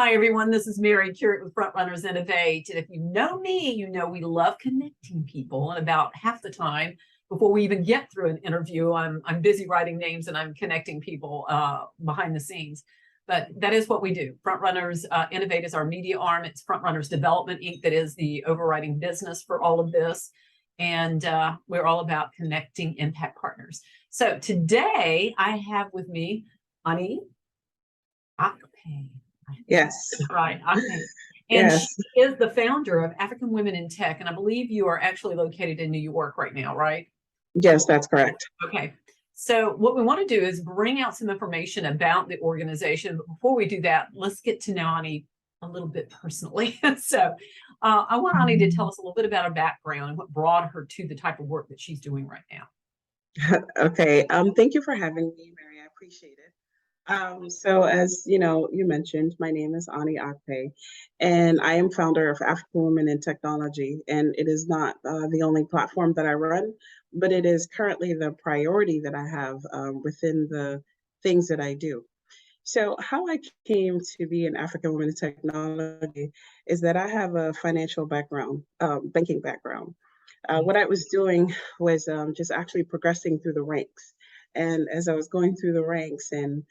Hi, everyone. This is Mary Kurek with Frontrunners Innovate. And if you know me, you know we love connecting people. And about half the time, before we even get through an interview, I'm busy writing names and I'm connecting people behind the scenes. But that is what we do. Frontrunners Innovate is our media arm. It's Frontrunners Development Inc. that is the overriding business for all of this. And we're all about connecting impact partners. So today I have with me Anie Akpe. Yes. Right. Okay. And Yes. she is the founder of African Women in Tech. And I believe you are actually located in New York right now, right? Yes, that's correct. Okay. So what we want to do is bring out some information about the organization. But before we do that, let's get to know Anie a little bit personally. So I want Anie to tell us a little bit about her background and what brought her to the type of work that she's doing right now. Okay. Thank you for having me, Mary. I appreciate it. So as you know, you mentioned, my name is Anie Akpe, and I am founder of African Women in Technology. And it is not the only platform that I run, but it is currently the priority that I have within the things that I do. So how I came to be an African Woman in Technology is that I have a financial background, banking background. What I was doing was just actually progressing through the ranks. And as I was going through the ranks and,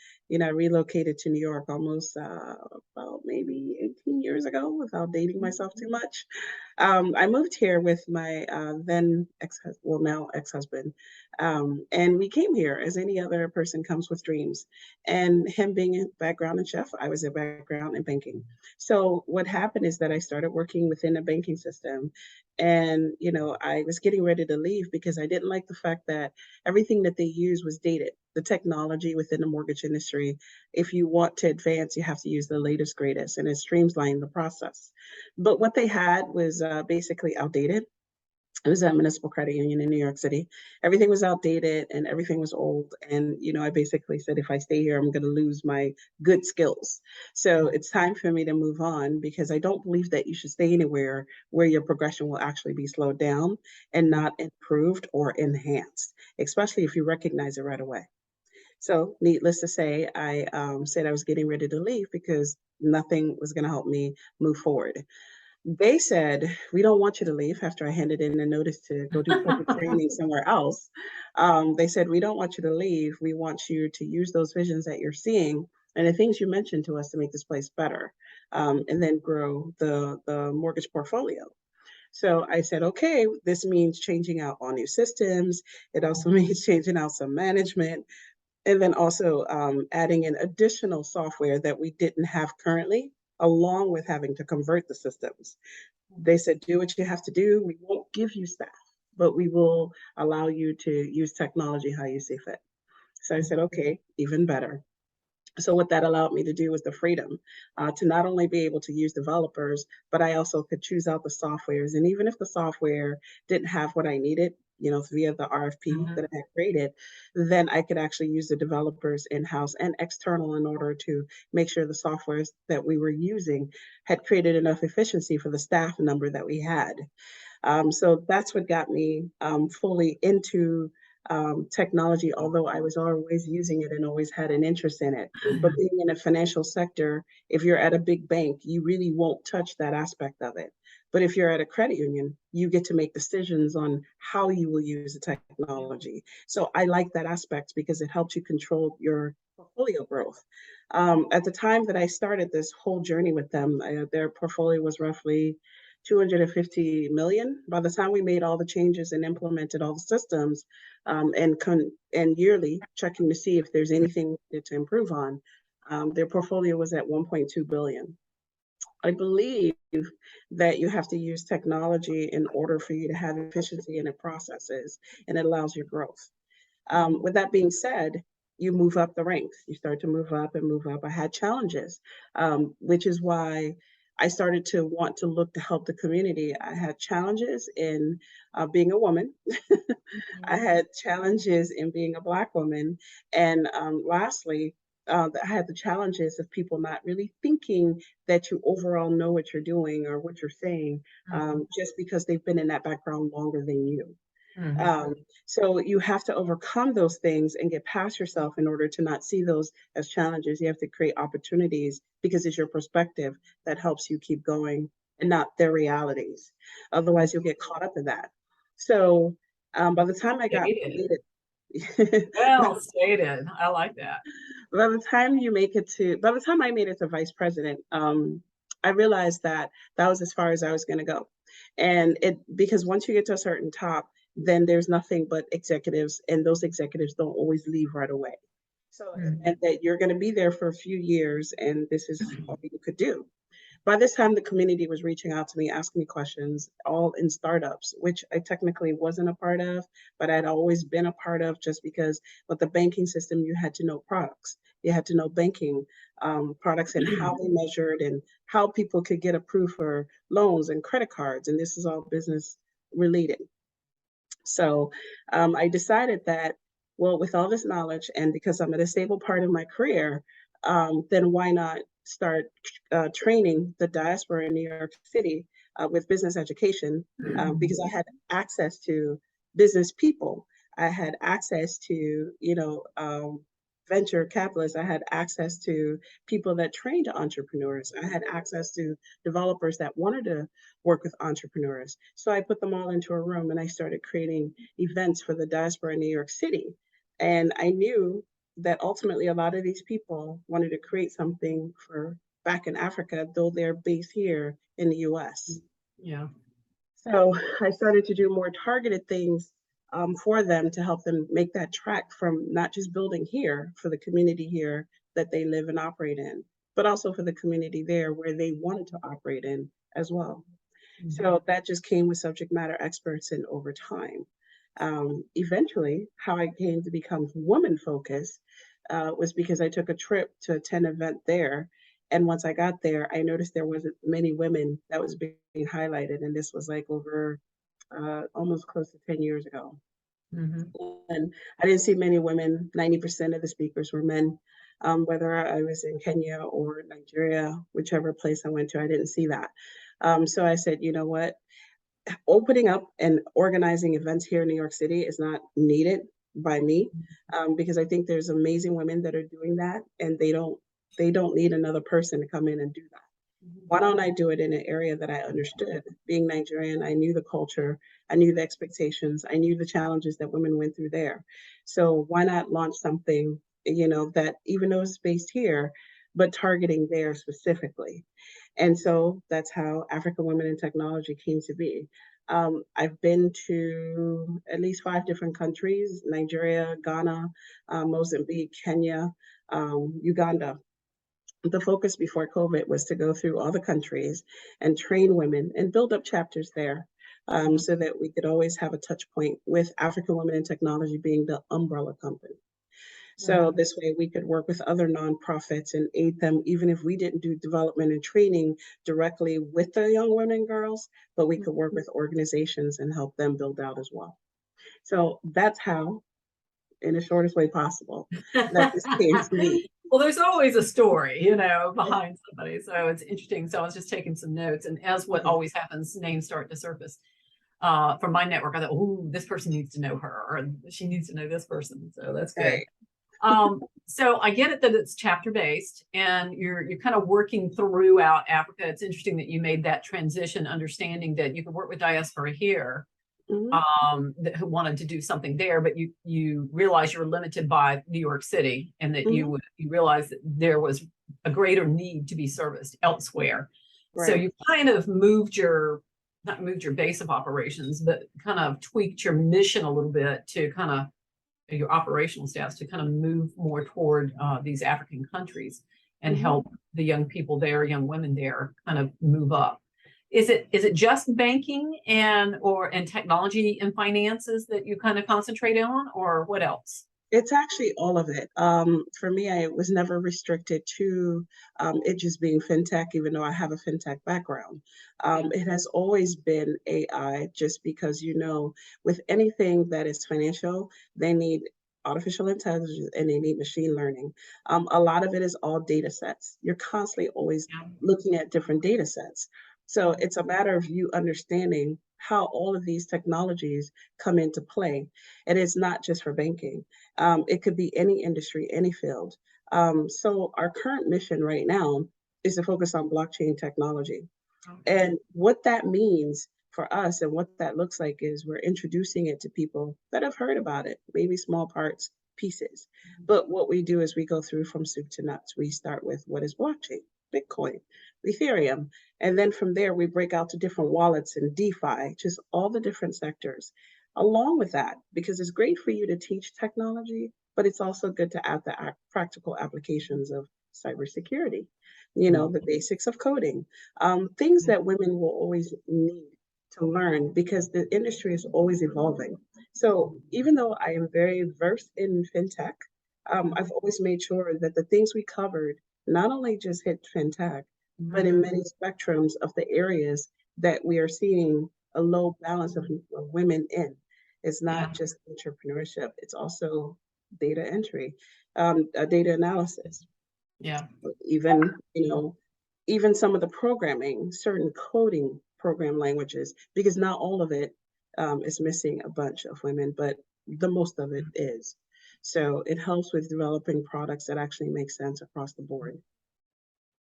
I relocated to New York almost about maybe 18 years ago without dating myself too much. I moved here with my then well, now ex-husband. And we came here as any other person comes with dreams. And him being a background in chef, I was a background in banking. So what happened is that I started working within the banking system. And, I was getting ready to leave because I didn't like the fact that everything that they used was dated. The technology within the mortgage industry, if you want to advance, you have to use the latest, greatest, and it streamlines the process. But what they had was basically outdated. It was a municipal credit union in New York City. Everything was outdated and everything was old. And, I basically said, if I stay here, I'm going to lose my good skills. So it's time for me to move on because I don't believe that you should stay anywhere where your progression will actually be slowed down and not improved or enhanced, especially if you recognize it right away. So, needless to say, I said I was getting ready to leave because nothing was going to help me move forward. They said, we don't want you to leave after I handed in a notice to go do corporate training somewhere else. They said, we don't want you to leave. We want you to use those visions that you're seeing and the things you mentioned to us to make this place better and then grow the mortgage portfolio. So I said, okay, this means changing out all new systems. It also means changing out some management and then also adding in additional software that we didn't have currently, along with having to convert the systems. They said, do what you have to do. We won't give you staff, but we will allow you to use technology how you see fit. So I said, okay, even better. So what that allowed me to do was the freedom to not only be able to use developers, but I also could choose out the softwares. And even if the software didn't have what I needed, via the RFP that I had created, then I could actually use the developers in-house and external in order to make sure the softwares that we were using had created enough efficiency for the staff number that we had. So that's what got me fully into technology, although I was always using it and always had an interest in it. But being in a financial sector, if you're at a big bank, you really won't touch that aspect of it. But if you're at a credit union, you get to make decisions on how you will use the technology. So I like that aspect because it helps you control your portfolio growth. At the time that I started this whole journey with them, their portfolio was roughly 250 million. By the time we made all the changes and implemented all the systems, and yearly checking to see if there's anything to improve on, their portfolio was at 1.2 billion. I believe that you have to use technology in order for you to have efficiency in the processes, and it allows your growth. With that being said, you move up the ranks. You start to move up and move up. I had challenges, which is why I started to want to look to help the community. I had challenges in being a woman. I had challenges in being a Black woman. And lastly, I had the challenges of people not really thinking that you overall know what you're doing or what you're saying just because they've been in that background longer than you. Mhm. So you have to overcome those things and get past yourself in order to not see those as challenges. You have to create opportunities because it's your perspective that helps you keep going and not their realities. Otherwise, you'll get caught up in that. So by the time I got Stated. made it, Well stated. I like that. by the time I made it to vice president, I realized that that was as far as I was going to go. And it because once you get to a certain top, then there's nothing but executives, and those executives don't always leave right away. So it Mhm. meant that you're going to be there for a few years, and this is all you could do. By this time, the community was reaching out to me, asking me questions, all in startups, which I technically wasn't a part of, but I'd always been a part of just because with the banking system, you had to know products. You had to know banking products and how they measured and how people could get approved for loans and credit cards. And this is all business related. So I decided that, well, with all this knowledge and because I'm at a stable part of my career, then why not start training the diaspora in New York City with business education because I had access to business people. I had access to, venture capitalists. I had access to people that trained entrepreneurs. I had access to developers that wanted to work with entrepreneurs. So I put them all into a room and I started creating events for the diaspora in New York City. And I knew that ultimately a lot of these people wanted to create something for back in Africa, though they're based here in the US. Yeah. So I started to do more targeted things for them to help them make that track from not just building here for the community here that they live and operate in, but also for the community there where they wanted to operate in as well. Mhm. So that just came with subject matter experts and over time. Eventually, how I came to become woman focused was because I took a trip to attend an event there. And once I got there, I noticed there wasn't many women that was being highlighted. And this was like over almost close to 10 years ago. Mhm. And I didn't see many women. 90% of the speakers were men. Whether I was in Kenya or Nigeria, whichever place I went to, I didn't see that. So I said, you know what? Opening up and organizing events here in New York City is not needed by me because I think there's amazing women that are doing that, and they don't need another person to come in and do that. Why don't I do it in an area that I understood? Being Nigerian, I knew the culture, I knew the expectations, I knew the challenges that women went through there. So why not launch something, that even though it's based here, but targeting there specifically? And so that's how African Women in Technology came to be. I've been to at least 5 different countries: Nigeria, Ghana, Mozambique, Kenya, Uganda. The focus before COVID was to go through all the countries and train women and build up chapters there Yeah. so that we could always have a touch point with African Women in Technology being the umbrella company. So Mhm. this way we could work with other nonprofits and aid them, even if we didn't do development and training directly with the young women and girls, but we could work with organizations and help them build out as well. So that's how, in the shortest way possible, that this came to me. Well, there's always a story, behind somebody. So it's interesting. So I was just taking some notes, and as what Mhm. always happens, names start to surface. From my network, I thought, oh, this person needs to know her, or she needs to know this person. So that's good. Right. So I get it that it's chapter based, and you're kind of working throughout Africa. It's interesting that you made that transition, understanding that you could work with diaspora here, Mhm. who wanted to do something there, but you realize you were limited by New York City, and that Mhm. you realize that there was a greater need to be serviced elsewhere. So Right. you kind of not moved your base of operations, but kind of tweaked your mission a little bit to kind of your operational staffs to kind of move more toward these African countries and Mhm. help the young people there, young women there, kind of move up. Is it just banking and technology and finances that you kind of concentrate on, or what else? It's actually all of it. For me, I was never restricted to it just being fintech, even though I have a fintech background. Yeah. It has always been AI, just because, with anything that is financial, they need artificial intelligence and they need machine learning. A lot of it is all data sets. You're constantly always Yeah. looking at different data sets. So it's a matter of you understanding how all of these technologies come into play. And it's not just for banking. It could be any industry, any field. So our current mission right now is to focus on blockchain technology. Okay. And what that means for us and what that looks like is we're introducing it to people that have heard about it, maybe small parts, pieces. But what we do is we go through from soup to nuts. We start with what is blockchain, Bitcoin, Ethereum. And then from there, we break out to different wallets and DeFi, just all the different sectors. Along with that, because it's great for you to teach technology, but it's also good to add the practical applications of cybersecurity, the basics of coding, things that women will always need to learn because the industry is always evolving. So even though I am very versed in fintech, I've always made sure that the things we covered not only just hit fintech, but in many spectrums of the areas that we are seeing a low balance of women in. It's not just entrepreneurship, it's also data entry, data analysis, Yeah. even, even some of the programming, certain coding program languages, because not all of it is missing a bunch of women, but the most of it is. So it helps with developing products that actually make sense across the board.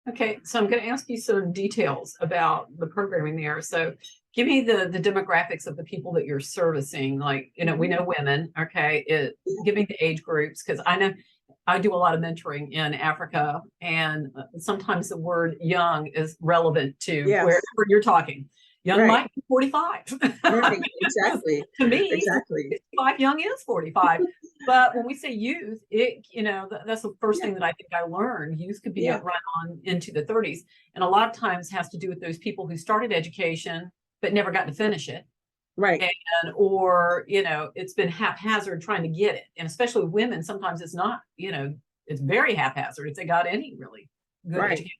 Okay, so I'm going to ask you some details about the programming there. So give me the demographics of the people that you're servicing. Like, we know women, okay? Give me the age groups, because I know I do a lot of mentoring in Africa, and sometimes the word young is relevant to Yes. wherever you're talking. Young Right. might be 45. Right, exactly. To me, Exactly. 55 young is 45. But when we say youth, that's the first thing that I think I learned. Youth could be right on into the 30s. And a lot of times has to do with those people who started education, but never got to finish it. Right. Or, it's been haphazard trying to get it. And especially women, sometimes it's not, it's very haphazard if they got any really good education.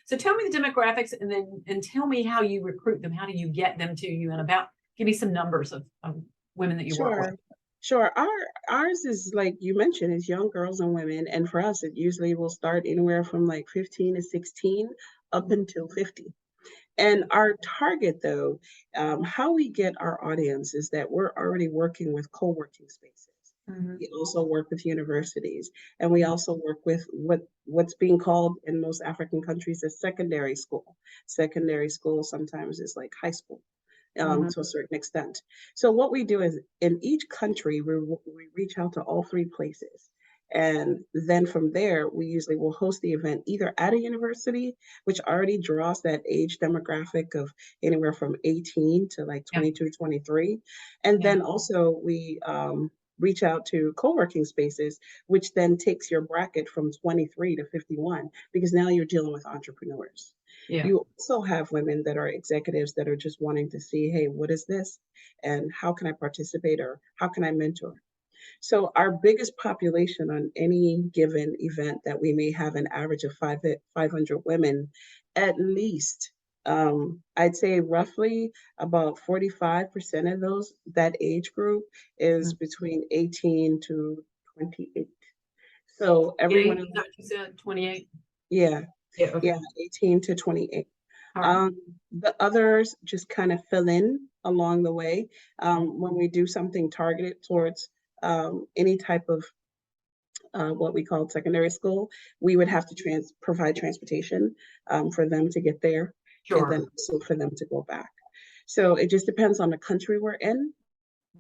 So tell me the demographics and tell me how you recruit them. How do you get them to you, and give me some numbers of women that you work with. Sure. Ours is, like you mentioned, is young girls and women. And for us, it usually will start anywhere from like 15 to 16 up until 50. And our target, though, how we get our audience is that we're already working with co-working spaces. We also work with universities, and we also work with what's being called in most African countries as secondary school. Secondary school sometimes is like high school. To a certain extent. So what we do is in each country, we reach out to all three places. And then from there, we usually will host the event either at a university, which already draws that age demographic of anywhere from 18 to like 22, 23. And then also we reach out to co-working spaces, which then takes your bracket from 23 to 51, because now you're dealing with entrepreneurs. You also have women that are executives that are just wanting to see, hey, what is this? And how can I participate, or how can I mentor? So our biggest population on any given event that we may have an average of 500 women, at least, I'd say roughly about 45% of that age group is between 18 to 28. So everyone, is that what you said? 28? Yeah. Yeah. Okay. 18 to 28. Right. The others just kind of fill in along the way. When we do something targeted towards any type of what we call secondary school, we would have to provide transportation for them to get there, and then also for them to go back. So it just depends on the country we're in,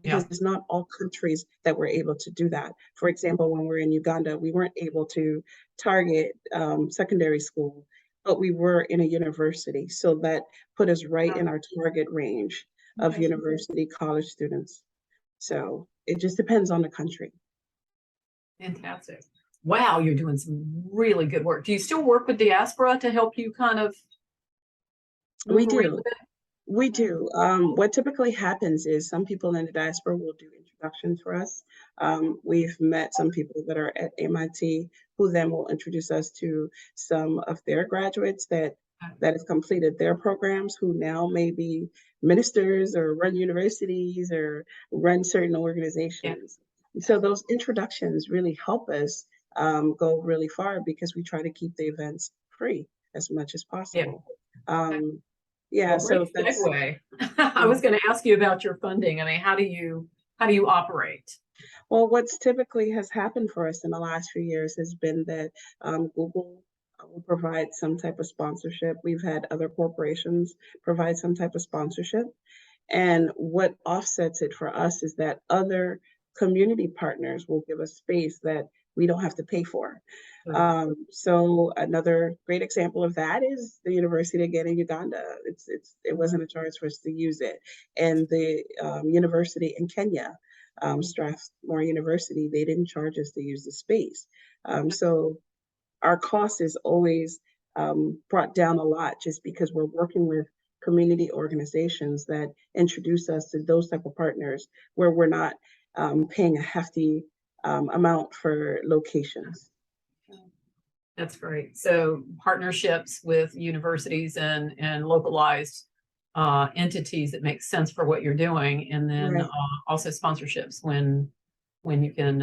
because it's not all countries that we're able to do that. For example, when we're in Uganda, we weren't able to target secondary school, but we were in a university. So that put us right in our target range of university college students. So it just depends on the country. Fantastic. Wow, you're doing some really good work. Do you still work with diaspora to help you kind of We do. We do. What typically happens is some people in the diaspora will do introductions for us. We've met some people that are at MIT who then will introduce us to some of their graduates that have completed their programs, who now may be ministers or run universities or run certain organizations. So those introductions really help us go really far, because we try to keep the events free as much as possible. Yeah, Well, great so that's segue. I was going to ask you about your funding. I mean, how do you operate? well, what's typically has happened for us in the last few years has been that Google will provide some type of sponsorship. We've had other corporations provide some type of sponsorship. And what offsets it for us is that other community partners will give us space that we don't have to pay for. Sure. So another great example of that is the university again in Uganda. It wasn't a charge for us to use it, and the university in Kenya, Strathmore University, they didn't charge us to use the space. So our cost is always brought down a lot just because we're working with community organizations that introduce us to those type of partners where we're not paying a hefty amount for locations. That's great. So partnerships with universities and localized entities that make sense for what you're doing, and then Right, also sponsorships when you can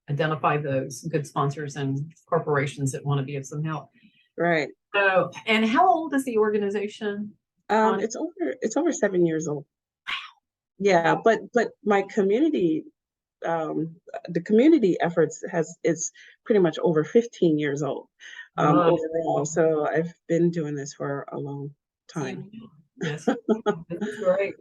identify those good sponsors and corporations that want to be of some help. right. So, and how old is the organization? On It's over 7 years old. Yeah, but my community, the community efforts is pretty much over 15 years old uh, overall. So I've been doing this for a long time. yes, this is great.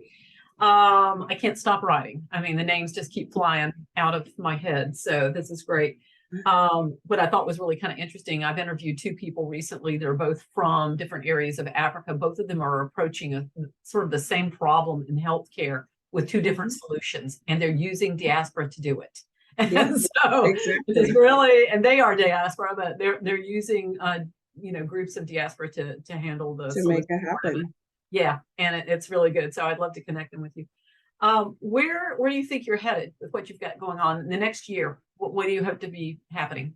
I can't stop writing. I mean, the names just keep flying out of my head. So this is great. What I thought was really kind of interesting, I've interviewed two people recently. They're both from different areas of Africa. Both of them are approaching a sort of the same problem in healthcare with two different solutions, and they're using diaspora to do it. Yeah, And so it's exactly. really, and they are diaspora, but they're using groups of diaspora to handle the To sort make of it part of it. happen. Yeah, and it's really good. So I'd love to connect them with you. Where do you think you're headed with what you've got going on in the next year? What do you hope to be happening?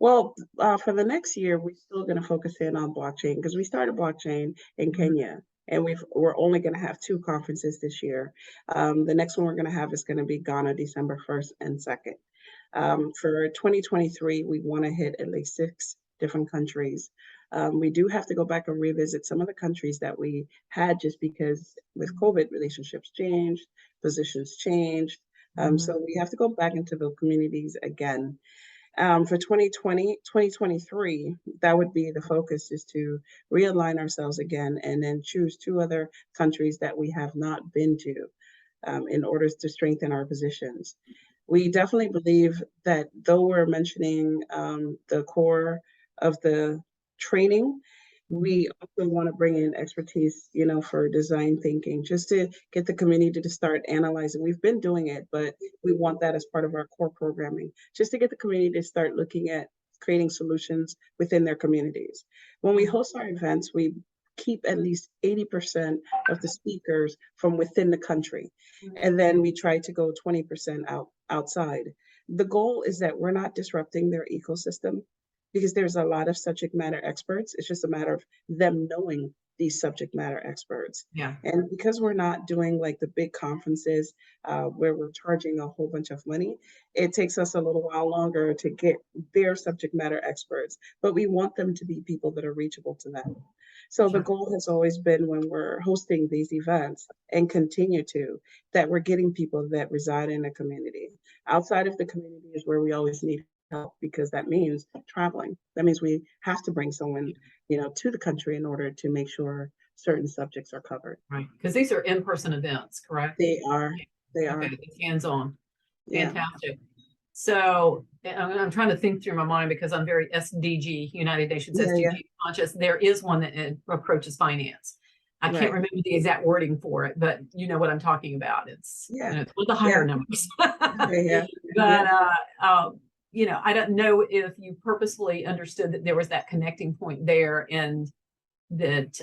Well, for the next year, we're still going to focus in on blockchain because we started blockchain in Mhm. Kenya, and we're only going to have two conferences this year. The next one we're going to have is going to be Ghana, December 1st and 2nd. For 2023, we want to hit at least 6 different countries. We do have to go back and revisit some of the countries that we had just because with COVID, relationships changed, positions changed. So we have to go back into the communities again. For 2023, that would be the focus is to realign ourselves again and then choose 2 other countries that we have not been to in order to strengthen our positions. We definitely believe that though we're mentioning the core of the training, we also want to bring in expertise, for design thinking, just to get the community to start analyzing. We've been doing it, but we want that as part of our core programming, just to get the community to start looking at creating solutions within their communities. When we host our events, we keep at least 80% of the speakers from within the country. And then we try to go 20% outside. The goal is that we're not disrupting their ecosystem because there's a lot of subject matter experts. It's just a matter of them knowing these subject matter experts. Yeah, And because we're not doing like the big conferences where we're charging a whole bunch of money, it takes us a little while longer to get their subject matter experts. But we want them to be people that are reachable to them. So the sure. goal has always been when we're hosting these events and continue to, that we're getting people that reside in the community. Outside of the community is where we always need help because that means traveling. That means we have to bring someone, to the country in order to make sure certain subjects are covered. Right. Because these are in-person events, correct? They are, they Okay, are, it's hands-on. yeah, Fantastic. So I'm trying to think through my mind because I'm very SDG, United Nations yeah, yeah, SDG conscious. There is one that approaches finance. I can't right, remember the exact wording for it, but you know what I'm talking about. yeah, It's with the yeah, higher numbers. yeah, yeah, But I don't know if you purposefully understood that there was that connecting point there, and that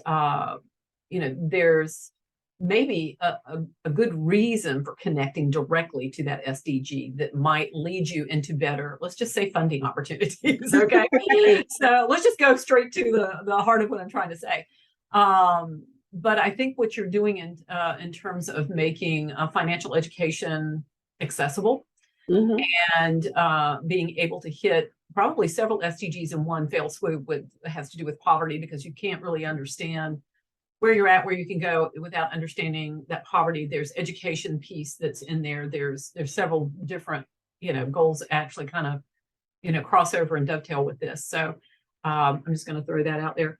there's maybe a good reason for connecting directly to that SDG that might lead you into better, let's just say, funding opportunities. Okay. So let's just go straight to the heart of what I'm trying to say. But I think what you're doing in terms of making financial education accessible hmm and being able to hit probably several SDGs in one fell swoop has to do with poverty, because you can't really understand where you're at, where you can go without understanding that poverty. There's education piece that's in there. There's several different, goals that actually kind of, cross over and dovetail with this. So I'm just going to throw that out there.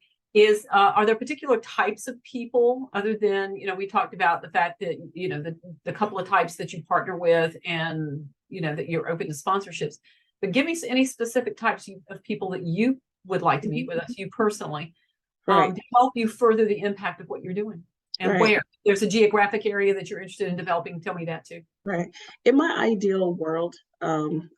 Are there particular types of people other than, we talked about the fact that, the couple of types that you partner with and, that you're open to sponsorships, but give me any specific types of people that you would like to meet with us, you personally, Right. to help you further the impact of what you're doing and Right. where there's a geographic area that you're interested in developing. Tell me that too. Right. In my ideal world,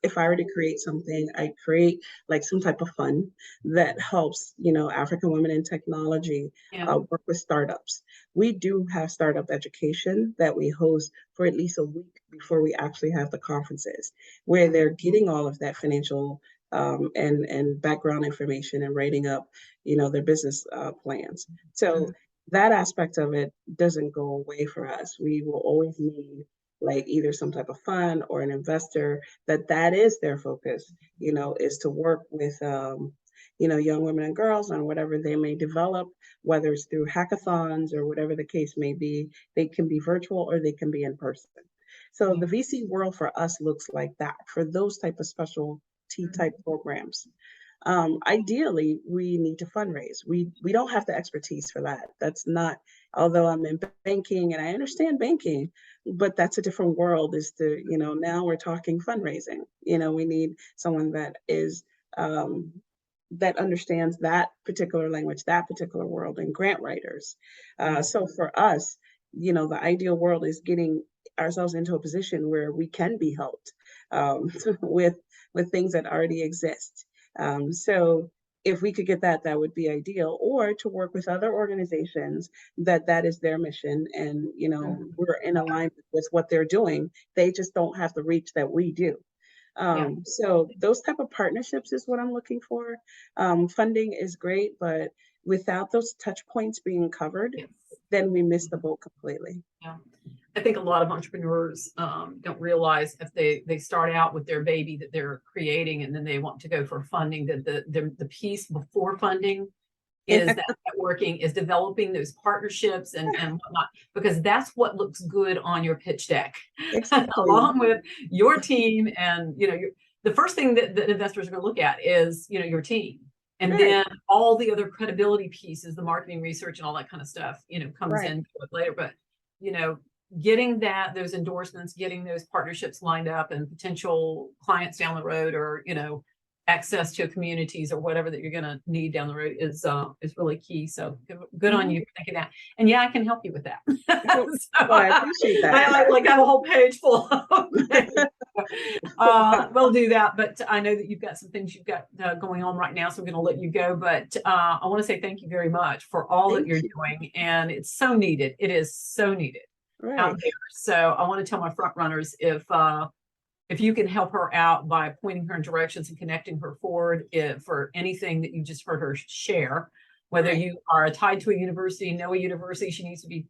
if I were to create something, I'd create like some type of fund that helps, African women in technology Yeah. work with startups. We do have startup education that we host for at least a week before we actually have the conferences, where they're getting all of that financial and background information and writing up, their business plans. So that aspect of it doesn't go away for us. We will always need like either some type of fund or an investor that is their focus, is to work with, young women and girls on whatever they may develop, whether it's through hackathons or whatever the case may be. They can be virtual or they can be in person. So the VC world for us looks like that for those type of specialty type programs. Ideally, we need to fundraise. We don't have the expertise for that. That's not, although I'm in banking and I understand banking, but that's a different world is to, now we're talking fundraising. We need someone that is, that understands that particular language, that particular world, and grant writers. So for us, the ideal world is getting ourselves into a position where we can be helped with things that already exist. So if we could get that, that would be ideal, or to work with other organizations that is their mission and, we're in alignment with what they're doing. They just don't have the reach that we do. So those type of partnerships is what I'm looking for. Funding is great, but without those touch points being covered, then we miss the boat completely. Yeah. I think a lot of entrepreneurs don't realize if they start out with their baby that they're creating and then they want to go for funding, that the piece before funding is that networking, is developing those partnerships and whatnot, because that's what looks good on your pitch deck, Exactly. along with your team. And, the first thing that investors are going to look at is, your team. And then all the other credibility pieces, the marketing research and all that kind of stuff, comes in later. But, getting those endorsements, getting those partnerships lined up and potential clients down the road, or, access to communities or whatever that you're going to need down the road is really key. So good on you for thinking that. And I can help you with that. So, I appreciate that. I like have a whole page full of we'll do that. But I know that you've got some things you've got going on right now, so I'm going to let you go. But I want to say thank you very much for all that you're doing. And it's so needed. It is so needed out there. So I want to tell my front runners, if you can help her out by pointing her in directions and connecting her forward for anything that you just heard her share, whether you are tied to a university, know a university she needs to be,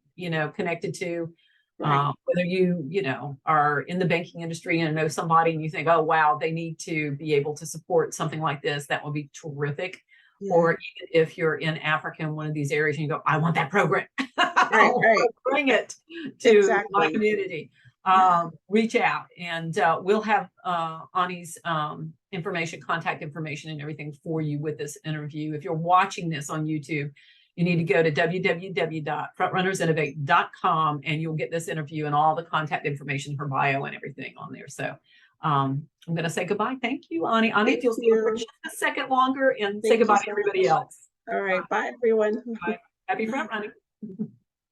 connected to, whether you, are in the banking industry and know somebody and you think, oh, wow, they need to be able to support something like this, that would be terrific. Or even if you're in Africa in one of these areas and you go, I want that program, bring it to my community. Reach out and we'll have Anie's contact information and everything for you with this interview. If you're watching this on YouTube, you need to go to www.frontrunnersinnovate.com and you'll get this interview and all the contact information, her bio and everything on there. So I'm going to say goodbye. Thank you, Anie. Anie, if you'll stay for just a second longer and say goodbye to everybody else. All right. Bye, everyone. Bye. Happy front running.